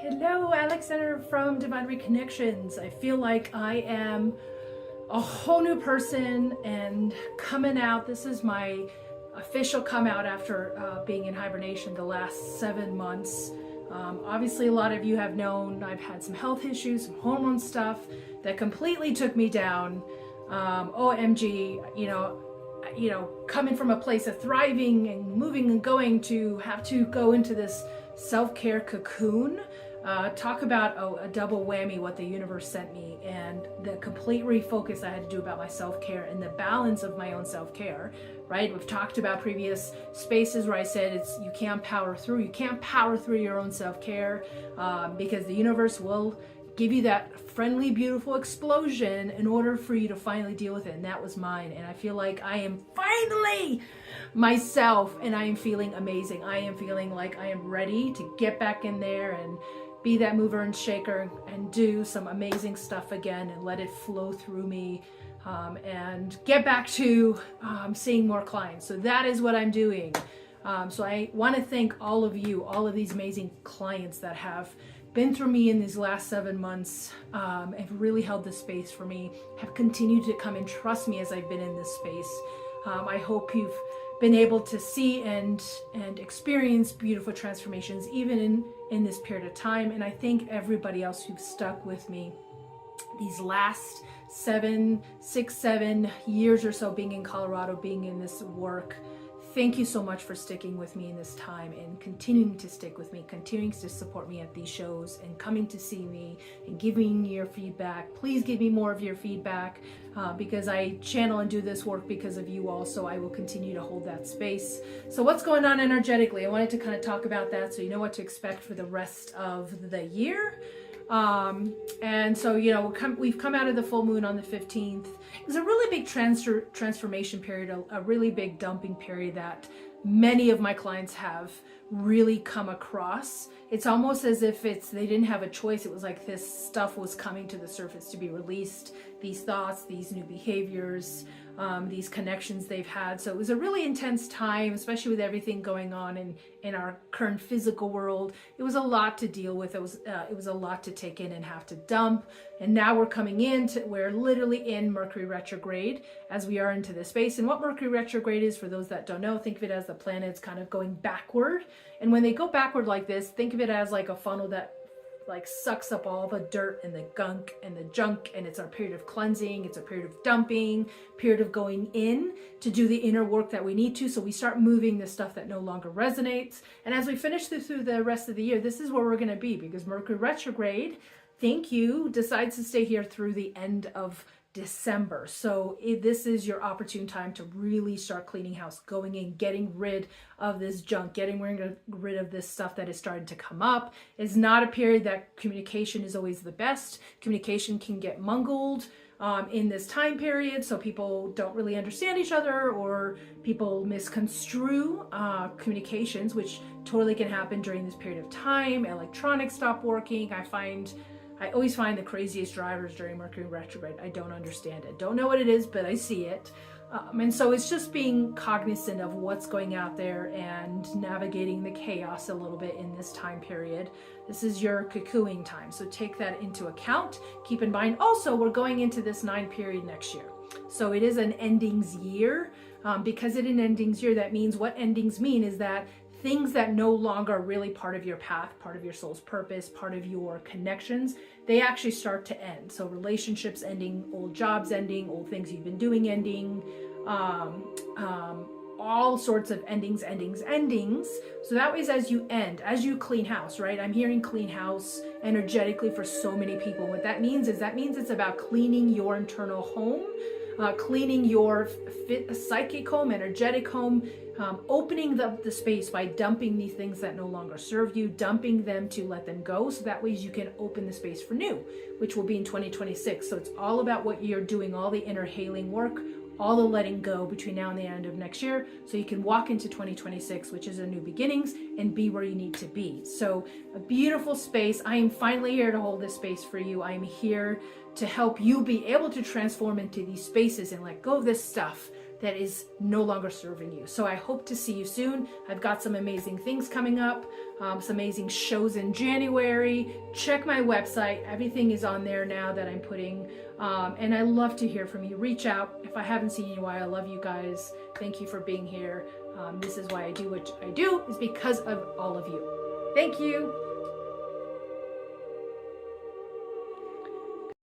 Hello, Alexander from Divine Reconnections. I feel like I am a whole new person and coming out. This is my official come out after being in hibernation the last 7 months. Obviously, a lot of you have known I've had some health issues, some hormone stuff that completely took me down. OMG, coming from a place of thriving and moving and going to have to go into this self-care cocoon. Talk about a double whammy, what the universe sent me, and the complete refocus I had to do about my self-care and the balance of my own self-care, right? We've talked about previous spaces where I said you can't power through your own self-care because the universe will give you that friendly, beautiful explosion in order for you to finally deal with it. And that was mine. And I feel like I am finally myself and I am feeling amazing. I am feeling like I am ready to get back in there and be that mover and shaker and do some amazing stuff again and let it flow through me and get back to seeing more clients. So that is what I'm doing. So I want to thank all of you, all of these amazing clients that have been through me in these last 7 months, have really held this space for me, have continued to come and trust me as I've been in this space. I hope you've been able to see and experience beautiful transformations even in this period of time. And I thank everybody else who've stuck with me these last 7 years or so being in Colorado, being in this work. Thank you so much for sticking with me in this time and continuing to stick with me, continuing to support me at these shows and coming to see me and giving me your feedback. Please give me more of your feedback because I channel and do this work because of you all, so I will continue to hold that space. So what's going on energetically? I wanted to kind of talk about that so you know what to expect for the rest of the year. And so, we've come out of the full moon on the 15th. It was a really big transformation period, a really big dumping period that many of my clients have really come across. It's almost as if they didn't have a choice. It was like this stuff was coming to the surface to be released, these thoughts, these new behaviors, these connections they've had. So it was a really intense time, especially with everything going on in our current physical world. It was a lot to deal with. It was a lot to take in and have to dump. And now we're literally in Mercury retrograde as we are into this space. And what Mercury retrograde is, for those that don't know, think of it as the planets kind of going backward. And when they go backward like this, think of it as like a funnel that like sucks up all the dirt and the gunk and the junk, and it's our period of cleansing, it's a period of dumping, period of going in to do the inner work that we need to, so we start moving the stuff that no longer resonates. And as we finish through the rest of the year, this is where we're going to be, because Mercury retrograde, thank you, decides to stay here through the end of December. So this is your opportune time to really start cleaning house, going in, getting rid of this junk, getting rid of this stuff that is starting to come up. It's not a period that communication is always the best. Communication can get mungled in this time period, so people don't really understand each other, or people misconstrue communications, which totally can happen during this period of time. Electronics stop working. I always find the craziest drivers during Mercury retrograde. I don't understand it. Don't know what it is, but I see it. And so it's just being cognizant of what's going out there and navigating the chaos a little bit in this time period. This is your cocooning time, so take that into account. Keep in mind also, we're going into this 9 period next year. So it is an endings year. Because it is an endings year, that means what endings mean is that things that no longer are really part of your path, part of your soul's purpose, part of your connections, they actually start to end. So relationships ending, old jobs ending, old things you've been doing ending, all sorts of endings. So that way, as you end, as you clean house, right? I'm hearing clean house energetically for so many people. What that means is it's about cleaning your internal home, cleaning your psychic home, energetic home, opening the space by dumping these things that no longer serve you, dumping them to let them go, so that way you can open the space for new, which will be in 2026. So it's all about what you're doing, all the inner healing work, all the letting go between now and the end of next year, so you can walk into 2026, which is a new beginnings, and be where you need to be. So a beautiful space. I am finally here to hold this space for you. I am here to help you be able to transform into these spaces and let go of this stuff that is no longer serving you. So I hope to see you soon. I've got some amazing things coming up, some amazing shows in January. Check my website. Everything is on there now that I'm putting. And I love to hear from you. Reach out. If I haven't seen you in a while, I love you guys. Thank you for being here. This is why I do what I do, is because of all of you. Thank you.